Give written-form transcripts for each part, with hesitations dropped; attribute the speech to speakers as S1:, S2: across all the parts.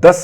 S1: 10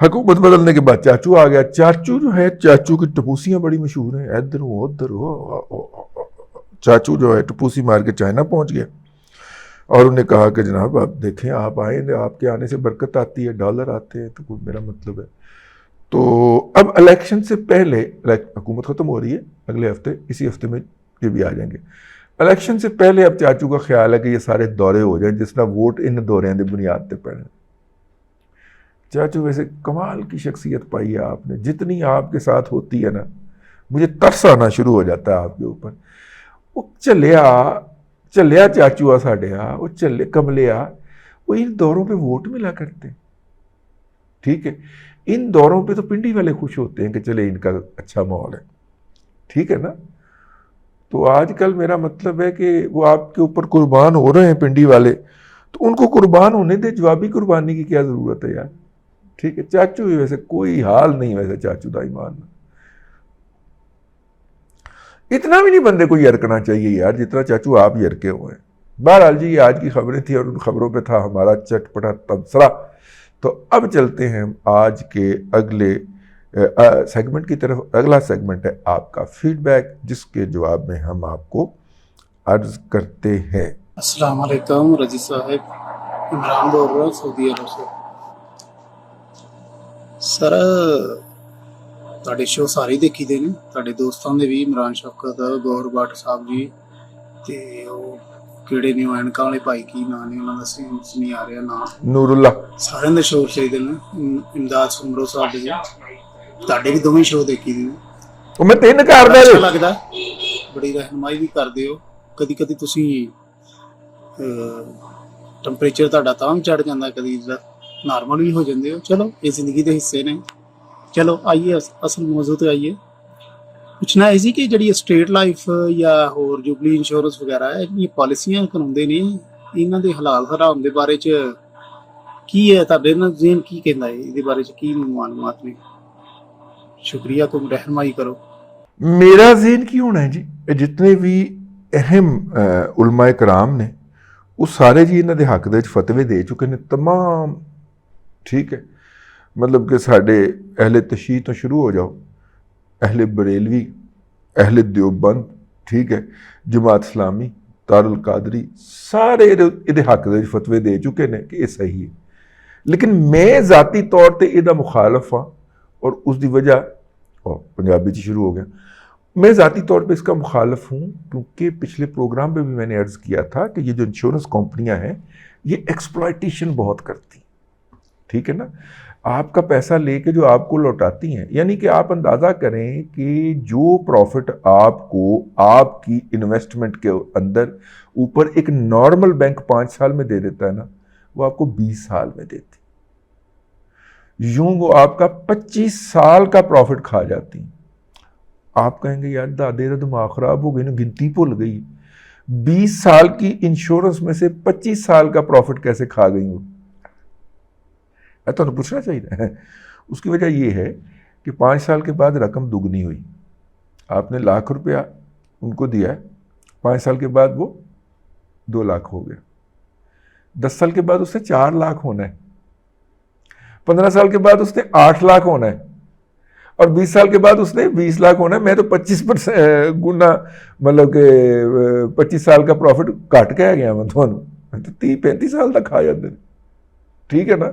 S1: حکومت بدلنے کے بعد چاچو آ گیا. چاچو جو ہے, چاچو کی ٹپوسیاں بڑی مشہور ہیں, ادھر ہو ادھر ہو. چاچو جو ہے ٹپوسی مار کے چائنا پہنچ گیا اور انہیں کہا کہ جناب آپ دیکھیں, آپ آئیں, آپ کے آنے سے برکت آتی ہے, ڈالر آتے ہیں, تو کوئی میرا مطلب ہے. تو اب الیکشن سے پہلے, حکومت ختم ہو رہی ہے اگلے ہفتے, اسی ہفتے میں یہ بھی آ جائیں گے. الیکشن سے پہلے اب چاچو کا خیال ہے کہ یہ سارے دورے ہو جائیں جس طرح ووٹ ان دورے کی بنیاد پہ پڑے. چاچو ویسے کمال کی شخصیت پائی ہے آپ نے, جتنی آپ کے ساتھ ہوتی ہے نا مجھے ترس آنا شروع ہو جاتا ہے آپ کے اوپر. وہ چلیا چاچو آ ساڈے آ, وہ چلے کملیا, وہ ان دوروں پہ ووٹ ملا کرتے. ٹھیک ہے, ان دوروں پہ تو پنڈی والے خوش ہوتے ہیں کہ چلے ان کا اچھا ماحول ہے. ٹھیک ہے نا. تو آج کل میرا مطلب ہے کہ وہ آپ کے اوپر قربان ہو رہے ہیں پنڈی والے, تو ان کو قربان ہونے دے, جوابی قربانی کی کیا ضرورت ہے یار. ٹھیک ہے, چاچو ہی ویسے کوئی حال نہیں ویسے چاچو دا ایمان, اتنا بھی نہیں بندے کو یرکنا چاہیے یار جتنا چاچو آپ یرکے ہوئے ہیں. بہرحال جی یہ آج کی خبریں تھیں اور ان خبروں پہ تھا ہمارا چٹپٹا تبصرہ. تو اب چلتے ہیں ہم آج کے اگلے سیگمنٹ کی طرف. اگلا سیگمنٹ ہے آپ کا فیڈ بیک, جس کے جواب میں ہم آپ کو عرض کرتے ہیں.
S2: السلام علیکم رضی صاحب, عمران بول رہا ہوں سعودی عرب سے. سر ਤੁਹਾਡੇ ਸ਼ੋਅ ਸਾਰੇ ਦੇਖੀ ਦੇ ਨੇ, ਤੁਹਾਡੇ ਦੋਸਤਾਂ ਦੇ ਵੀ, ਇਮਰਾਨ ਸ਼ਫਕਤ, ਗੌਰ ਭੱਟ ਸਾਹਿਬ ਜੀ, ਤੇ ਉਹ ਕਿਹੜੇ ਨੇ ਐਨਕਾਂ ਵਾਲੇ ਭਾਈ, ਕੀ ਨਾਂ ਨੇ ਉਹਨਾਂ ਦਾ, ਸੈਂਸ ਨਹੀਂ ਆ ਰਿਹਾ ਨਾਂ,
S1: ਨੂਰੁੱਲਾ,
S2: ਸਾਰਿਆਂ ਦੇ ਸ਼ੋਅ ਚਾਹੀਦੇ ਨੇ. ਇਮਦਾਦ ਸੁਮਰੋ ਸਾਹਿਬ ਦੇ, ਤੁਹਾਡੇ ਵੀ ਦੋਵੇਂ ਸ਼ੋਅ ਦੇਖੀ ਦੇ ਨੇ.
S1: ਉਹ ਮੈਂ 3 ਕਰਦਾ
S2: ਅੱਛਾ ਲੱਗਦਾ, ਬੜੀ ਰਹਿਨਮਾਈ ਵੀ ਕਰਦੇ ਹੋ. ਕਦੀ ਕਦੀ ਤੁਸੀਂ ਟੈਂਪਰੇਚਰ ਤੁਹਾਡਾ ਤਾਂ ਵੀ ਚੜ ਜਾਂਦਾ, ਕਦੀ ਨਾਰਮਲ ਵੀ ਹੋ ਜਾਂਦੇ ਹੋ. ਚਲੋ ਇਹ ਜ਼ਿੰਦਗੀ ਦੇ ਹਿੱਸੇ ਨੇ. ਚਲੋ ਆਈਏ ਅਸਲ ਮੌਜੂ ਤੇ ਆਈਏ. ਪੁੱਛਣਾ ਇਹ ਸੀ ਕਿ ਜਿਹੜੀ ਸਟੇਟ ਲਾਈਫ ਜਾਂ ਹੋਰ ਜੁਬਲੀ ਇੰਸ਼ੋਰੈਂਸ ਵਗੈਰਾ ਹੈ, ਜਿਹੜੀਆਂ ਪਾਲਿਸੀਆਂ ਕਰਾਉਂਦੇ ਨੇ, ਇਹਨਾਂ ਦੇ ਹਲਾਲ ਹਰਾਮ ਦੇ ਬਾਰੇ 'ਚ ਕੀ ਹੈ, ਤੁਹਾਡੇ ਨਾਲ ਜ਼ੇਨ ਕੀ ਕਹਿੰਦਾ ਹੈ, ਇਹਦੇ ਬਾਰੇ 'ਚ ਕੀ ਮਾਲੂਮਾਤ ਨੇ? شکریہ, تم رہنمائی کرو.
S1: میرا ذہن کی ہونا ہے جی, جتنے بھی اہم علماء کرام نے وہ سارے جی انہوں نے حق دے فتوے دے چکے ہیں تمام. ٹھیک ہے, مطلب کہ ساڈے اہل تشیع تو شروع ہو جاؤ, اہل بریلوی, اہل دیوبند, ٹھیک ہے, جماعت اسلامی, دارالقادری, سارے یہ حق دے فتوے دے چکے ہیں کہ یہ صحیح ہے. لیکن میں ذاتی طور پہ یہ مخالف ہاں, اور اس دی وجہ پنجابی چ شروع ہو گیا. میں ذاتی طور پہ اس کا مخالف ہوں, کیونکہ پچھلے پروگرام پہ بھی میں نے عرض کیا تھا کہ یہ جو انشورنس کمپنیاں ہیں یہ ایکسپلائٹیشن بہت کرتی. ٹھیک ہے نا, آپ کا پیسہ لے کے جو آپ کو لوٹاتی ہیں, یعنی کہ آپ اندازہ کریں کہ جو پروفٹ آپ کو آپ کی انویسٹمنٹ کے اندر اوپر ایک نارمل بینک 5 سال میں دے دیتا ہے نا, وہ آپ کو 20 سال میں دیتی, یوں وہ آپ کا 25 سال کا پروفٹ کھا جاتی. آپ کہیں گے یار دادے کا دماغ خراب ہو گئی نا, گنتی بھول گئی, 20 سال کی انشورنس میں سے 25 سال کا پروفٹ کیسے کھا گئی وہ؟ تو پوچھنا چاہیے. اس کی وجہ یہ ہے کہ 5 سال کے بعد رقم دگنی ہوئی. آپ نے 1,00,000 روپیہ ان کو دیا ہے, 5 سال کے بعد وہ 2 لاکھ ہو گیا. 10 سال کے بعد اس سے 4 لاکھ ہونا ہے, 15 سال کے بعد اس نے 8 لاکھ ہونا ہے, اور 20 سال کے بعد اس نے 20 لاکھ ہونا ہے. میں تو 25% گنا, مطلب کہ 25 سال کا پروفٹ کٹ کے گیا میں تو 30-35 سال تک کھا جاتے. ٹھیک ہے نا,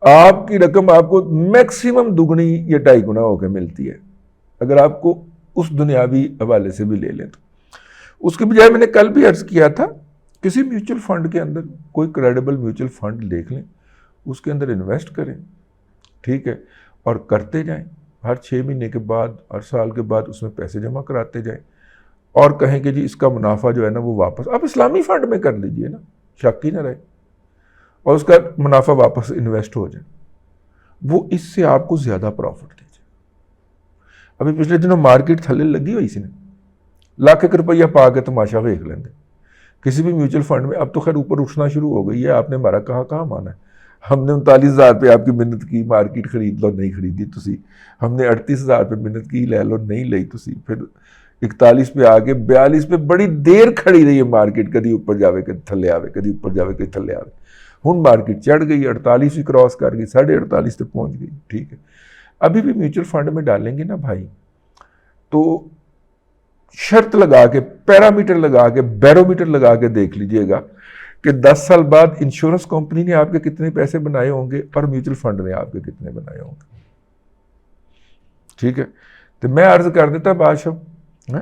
S1: آپ کی رقم آپ کو میکسیمم دگنی یا 2.5 گنا ہو کے ملتی ہے اگر آپ کو اس دنیاوی حوالے سے بھی لے لیں تو. اس کے بجائے میں نے کل بھی عرض کیا تھا, کسی میوچل فنڈ کے اندر کوئی کریڈیبل میوچل فنڈ دیکھ لیں, اس کے اندر انویسٹ کریں. ٹھیک ہے, اور کرتے جائیں, ہر 6 مہینے کے بعد, ہر سال کے بعد اس میں پیسے جمع کراتے جائیں, اور کہیں کہ جی اس کا منافع جو ہے نا وہ واپس آپ اسلامی فنڈ میں کر لیجئے نا, شک ہی نہ رہے, اور اس کا منافع واپس انویسٹ ہو جائے, وہ اس سے آپ کو زیادہ پروفٹ دے جائے. ابھی پچھلے دنوں مارکیٹ تھلے لگی ہوئی سی نے, 1,00,000 روپیہ پا کے تماشا ویکھ لیندے کسی بھی میوچل فنڈ میں. اب تو خیر اوپر اٹھنا شروع ہو گئی ہے, آپ نے ہمارا کہاں مانا ہے. ہم نے 39,000 پہ آپ کی منت کی, مارکیٹ خرید لو, نہیں خریدی تسی. ہم نے 38,000 پہ منت کی, لے لو, نہیں لئی تسی. پھر 41 پہ آ کے 42 پہ بڑی دیر کھڑی رہی ہے مارکیٹ, کدی اوپر جاوے کدی تھلے آوے, کدی اوپر جاوے کدی تھلے آوے. ہن مارکیٹ چڑھ گئی, 48 بھی کراس کر گئی, 48.5 تک پہنچ گئی. ٹھیک ہے, ابھی بھی میوچل فنڈ میں ڈالیں گے نا بھائی, تو شرط لگا کے, پیرامیٹر لگا کے, بیرومیٹر لگا کے دیکھ لیجئے گا کہ 10 سال بعد انشورنس کمپنی نے آپ کے کتنے پیسے بنائے ہوں گے اور میوچل فنڈ نے آپ کے کتنے بنائے ہوں گے. ٹھیک ہے, تو میں عرض کر دیتا بادشاہ,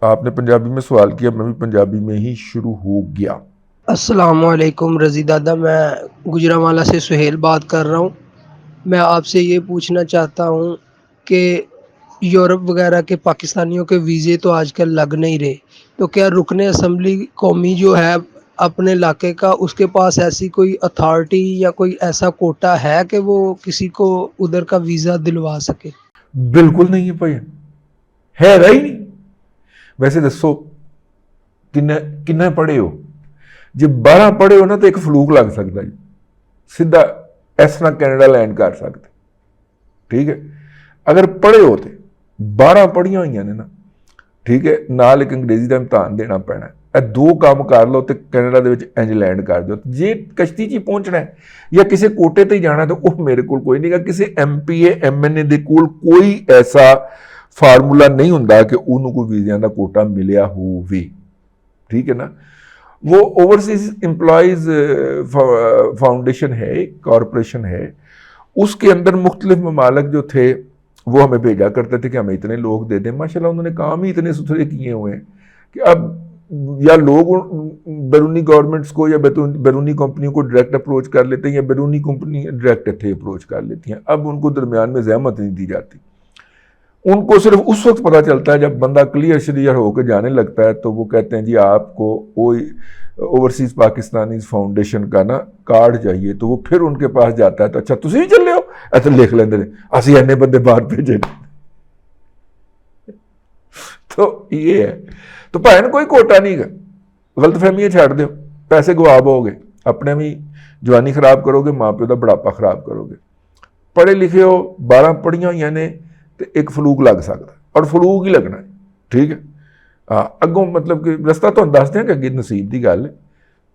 S1: آپ نے پنجابی میں سوال کیا, میں بھی پنجابی میں ہی شروع ہو گیا.
S3: السلام علیکم رضی دادا, میں گجرانوالہ سے سہیل بات کر رہا ہوں. میں آپ سے یہ پوچھنا چاہتا ہوں کہ یورپ وغیرہ کے پاکستانیوں کے ویزے تو آج کل لگ نہیں رہے, تو کیا رکن اسمبلی قومی جو ہے اپنے علاقے کا, اس کے پاس ایسی کوئی اتھارٹی یا کوئی ایسا کوٹا ہے کہ وہ کسی کو ادھر کا ویزا دلوا سکے؟
S1: بالکل نہیں ہے بھائی, ہے رہا ہی نہیں. ویسے دسو کنے پڑھے ہو؟ جب 12 پڑھے ہو نا تو ایک فلوک لگ سکتا جی, سیدھا اس طرح کینیڈا لینڈ کر سکتے. ٹھیک ہے, اگر پڑھے ہوتے 12 پڑھیاں ہوئی نے نا, ٹھیک ہے, نال ایک انگریزی کا امتحان دینا پینا, اے 2 کام کر لو تو کینیڈا دے وچ انج لینڈ کر دو. جی کشتی چ پہنچنا ہے یا کسی کوٹے تے جانا ہے تو وہ میرے کول کوئی نہیں گا, کسی M P A M N A دے کول کوئی ایسا فارمولا نہیں ہوندا کہ انہوں کو ویزیاں دا کوٹا ملیا ہووے. ٹھیک ہے نا, وہ اوورسیز امپلائیز فاؤنڈیشن ہے, کارپوریشن ہے, اس کے اندر مختلف ممالک جو تھے وہ ہمیں بھیجا کرتے تھے کہ ہمیں اتنے لوگ دے دیں. ماشاءاللہ انہوں نے کام ہی اتنے ستھرے کیے ہوئے ہیں کہ اب یا لوگ بیرونی گورنمنٹس کو یا بیرونی کمپنیوں کو ڈائریکٹ اپروچ کر لیتے ہیں یا بیرونی کمپنی ڈائریکٹ اتنے اپروچ کر لیتی ہیں. اب ان کو درمیان میں زحمت نہیں دی جاتی. ان کو صرف اس وقت پتہ چلتا ہے جب بندہ کلیئر شلیئر ہو کے جانے لگتا ہے, تو وہ کہتے ہیں جی آپ کو کوئی اوورسیز پاکستانی فاؤنڈیشن کا نا کارڈ چاہیے, تو وہ پھر ان کے پاس جاتا ہے, تو اچھا تسی بھی چلے ہو, ایسے لکھ لیندے نے اسی اینے بندے باہر بھیجے. تو یہ ہے, تو بھائن کوئی کوٹا نہیں گا, غلط فہمیاں چھاڑ دیو, پیسے گواب ہوگے, اپنے بھی جوانی خراب کرو گے, ماں پیو دا بڑھاپا خراب کرو گے. پڑھے لکھے ہو, 12 پڑھیاں ہوئی نے, تو ایک فلوک لگ سکتا ہے, اور فلوک ہی لگنا ہے. ٹھیک ہے, اگوں مطلب کہ رستہ تو دس دیں کہ اگے نصیب کی گل ہے.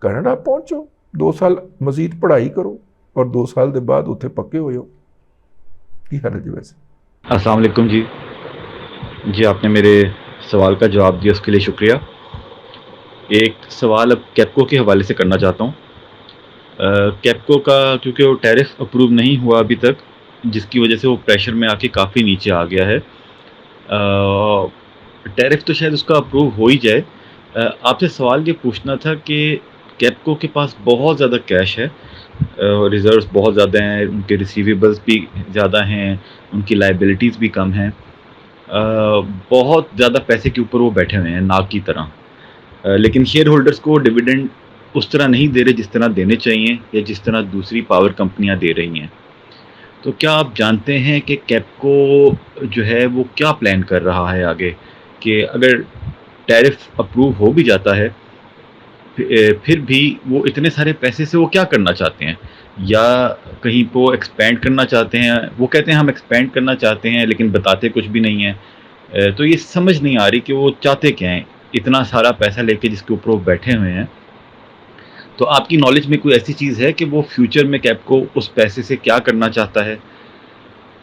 S1: کینیڈا پہنچو, 2 سال مزید پڑھائی کرو, اور 2 سال دے بعد اتنے پکے ہوئے ہو, کی حرج ہے ویسے.
S4: السلام علیکم جی, آپ نے میرے سوال کا جواب دیا, اس کے لیے شکریہ. ایک سوال اب کیپکو کے حوالے سے کرنا چاہتا ہوں. کیپکو کا کیونکہ وہ ٹیرف اپروو نہیں ہوا ابھی تک, جس کی وجہ سے وہ پریشر میں آ کے کافی نیچے آ گیا ہے. ٹیرف تو شاید اس کا اپروو ہو ہی جائے. آپ سے سوال یہ پوچھنا تھا کہ کیپکو کے پاس بہت زیادہ کیش ہے, ریزروز بہت زیادہ ہیں, ان کے ریسیویبلز بھی زیادہ ہیں, ان کی لائبلٹیز بھی کم ہیں, بہت زیادہ پیسے کے اوپر وہ بیٹھے ہوئے ہیں ناک کی طرح. لیکن شیئر ہولڈرز کو ڈیویڈنڈ اس طرح نہیں دے رہے جس طرح دینے چاہیے, یا جس طرح دوسری پاور کمپنیاں دے رہی ہیں. تو کیا آپ جانتے ہیں کہ کیپکو جو ہے وہ کیا پلان کر رہا ہے آگے, کہ اگر ٹیرف اپروو ہو بھی جاتا ہے پھر بھی وہ اتنے سارے پیسے سے وہ کیا کرنا چاہتے ہیں, یا کہیں پہ وہ ایکسپینڈ کرنا چاہتے ہیں؟ وہ کہتے ہیں ہم ایکسپینڈ کرنا چاہتے ہیں لیکن بتاتے کچھ بھی نہیں ہیں. تو یہ سمجھ نہیں آ رہی کہ وہ چاہتے کیا ہیں اتنا سارا پیسہ لے کے جس کے اوپر وہ بیٹھے ہوئے ہیں. تو آپ کی نالج میں کوئی ایسی چیز ہے کہ وہ فیوچر میں کیپکو اس پیسے سے کیا کرنا چاہتا ہے؟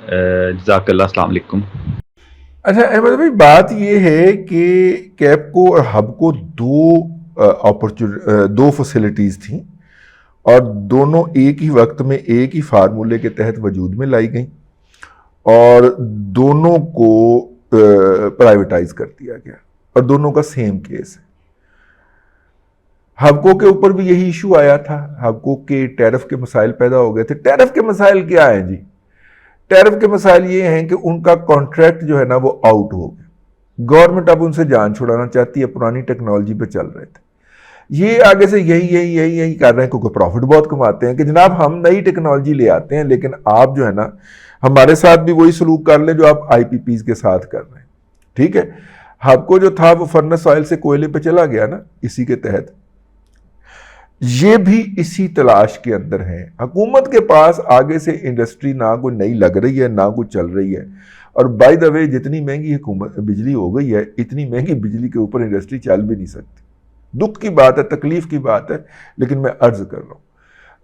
S4: جزاک اللہ, السلام علیکم.
S1: اچھا احمد بھائی, بات یہ ہے کہ کیپکو اور ہب کو 2 فیسلٹیز تھیں, اور دونوں ایک ہی وقت میں ایک ہی فارمولے کے تحت وجود میں لائی گئیں, اور دونوں کو پرائیویٹائز کر دیا گیا, اور دونوں کا سیم کیس ہے. ہبکو کے اوپر بھی یہی ایشو آیا تھا, ہبکو کے ٹیرف کے مسائل پیدا ہو گئے تھے. ٹیرف کے مسائل کیا ہیں جی؟ ٹیرف کے مسائل یہ ہیں کہ ان کا کانٹریکٹ جو ہے نا وہ آؤٹ ہو گیا, گورنمنٹ اب ان سے جان چھڑانا چاہتی ہے, پرانی ٹیکنالوجی پہ چل رہے تھے. یہ آگے سے یہی کر رہے ہیں کیونکہ پروفٹ بہت کماتے ہیں کہ جناب ہم نئی ٹیکنالوجی لے آتے ہیں, لیکن آپ جو ہے نا ہمارے ساتھ بھی وہی سلوک کر لیں جو آپ آئی پی پیز کے ساتھ کر رہے ہیں. ٹھیک ہے, ہبکو جو تھا وہ فرنس آئل سے کوئلے پہ چلا گیا نا, اسی کے تحت یہ بھی اسی تلاش کے اندر ہیں. حکومت کے پاس آگے سے انڈسٹری نہ کوئی نئی لگ رہی ہے نہ کوئی چل رہی ہے, اور بائی دا وے جتنی مہنگی حکومت بجلی ہو گئی ہے اتنی مہنگی بجلی کے اوپر انڈسٹری چل بھی نہیں سکتی. دکھ کی بات ہے, تکلیف کی بات ہے, لیکن میں عرض کر رہا ہوں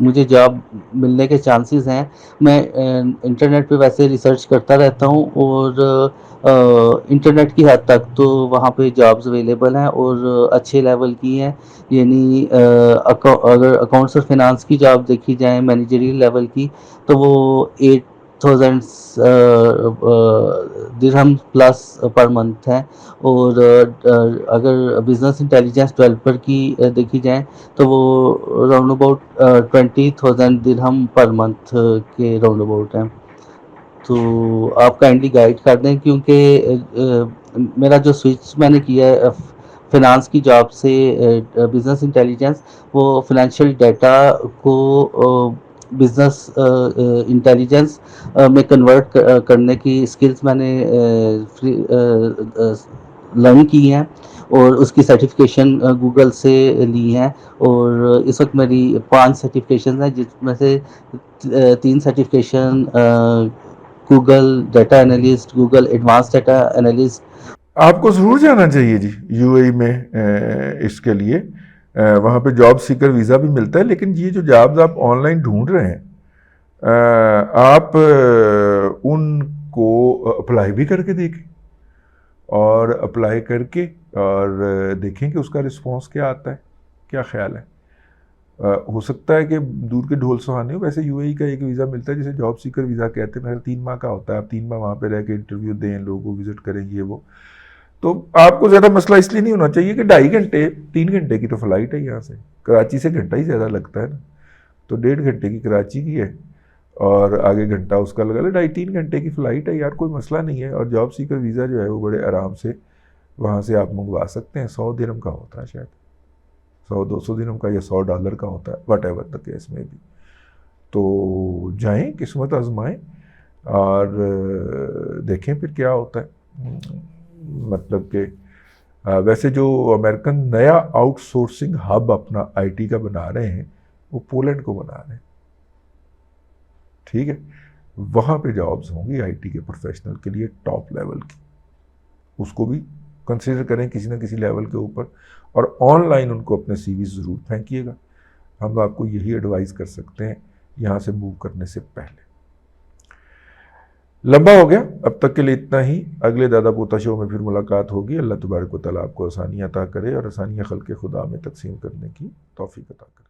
S5: مجھے جاب ملنے کے چانسز ہیں. میں انٹرنیٹ پہ ویسے ریسرچ کرتا رہتا ہوں اور انٹرنیٹ کی حد تک تو وہاں پہ جابز اویلیبل ہیں اور اچھے لیول کی ہیں. یعنی اگر اکاؤنٹس اور فنانس کی جاب دیکھی جائیں مینیجریل لیول کی تو وہ 8,000 درہم پلس پر منتھ ہیں. اور اگر بزنس انٹیلیجنس ڈیولپر کی دیکھی جائیں تو وہ راؤنڈ اباؤٹ 20,000 درہم پر منتھ کے راؤنڈ اباؤٹ ہیں. تو آپ کائنڈلی گائیڈ کر دیں کیونکہ میرا جو سوئچ میں نے کیا ہے فنانس کی جاب سے بزنس انٹیلیجنس، وہ فنینشیل ڈیٹا کو بزنس انٹیلیجنس میں کنورٹ کرنے کی اسکلز میں نے لرن کی ہیں اور اس کی سرٹیفکیشن گوگل سے لی ہیں. اور اس وقت میری 5 سرٹیفکیشن ہیں جس میں سے 3 certification Google data analyst, Google advance data analyst.
S1: آپ کو ضرور جانا چاہیے جی یو اے میں اس کے لیے. وہاں پہ جاب سیکر ویزا بھی ملتا ہے، لیکن یہ جو جابز آپ آن لائن ڈھونڈ رہے ہیں آپ ان کو اپلائی بھی کر کے دیکھیں، اور اپلائی کر کے اور دیکھیں کہ اس کا رسپانس کیا آتا ہے. کیا خیال ہے؟ ہو سکتا ہے کہ دور کے ڈھول سہانے ہو. ویسے یو اے کا ایک ویزا ملتا ہے جسے جاب سیکر ویزا کہتے ہیں، 3 ماہ کا ہوتا ہے. آپ 3 ماہ وہاں پہ رہ کے انٹرویو دیں، لوگوں کو وزٹ کریں، یہ وہ. تو آپ کو زیادہ مسئلہ اس لیے نہیں ہونا چاہیے کہ 2.5 گھنٹے 3 گھنٹے کی تو فلائٹ ہے یہاں سے. کراچی سے گھنٹہ ہی زیادہ لگتا ہے نا، تو 1.5 گھنٹے کی کراچی کی ہے اور آگے گھنٹہ اس کا لگا لے. 2.5-3 گھنٹے کی فلائٹ ہے یار، کوئی مسئلہ نہیں ہے. اور جاب سیکر ویزا جو ہے وہ بڑے آرام سے وہاں سے آپ منگوا سکتے ہیں. 100 درہم کا ہوتا ہے شاید، 100-200 درہم کا یا $100 کا ہوتا ہے، واٹ ایور دا کیس میں بھی. تو جائیں، قسمت آزمائیں اور دیکھیں پھر کیا ہوتا ہے. مطلب کہ ویسے جو امریکن نیا آؤٹ سورسنگ ہب اپنا آئی ٹی کا بنا رہے ہیں وہ پولینڈ کو بنا رہے ہیں. ٹھیک ہے، وہاں پہ جابز ہوں گی آئی ٹی کے پروفیشنل کے لیے ٹاپ لیول کی. اس کو بھی کنسیڈر کریں کسی نہ کسی لیول کے اوپر، اور آن لائن ان کو اپنے سی وی ضرور پھینکیے گا. ہم آپ کو یہی ایڈوائز کر سکتے ہیں یہاں سے موو کرنے سے پہلے. لمبا ہو گیا، اب تک کے لیے اتنا ہی. اگلے دادا پوتا شو میں پھر ملاقات ہوگی. اللہ تبارک و تعالیٰ آپ کو آسانیاں عطا کرے اور آسانیاں خلق خدا میں تقسیم کرنے کی توفیق عطا کرے.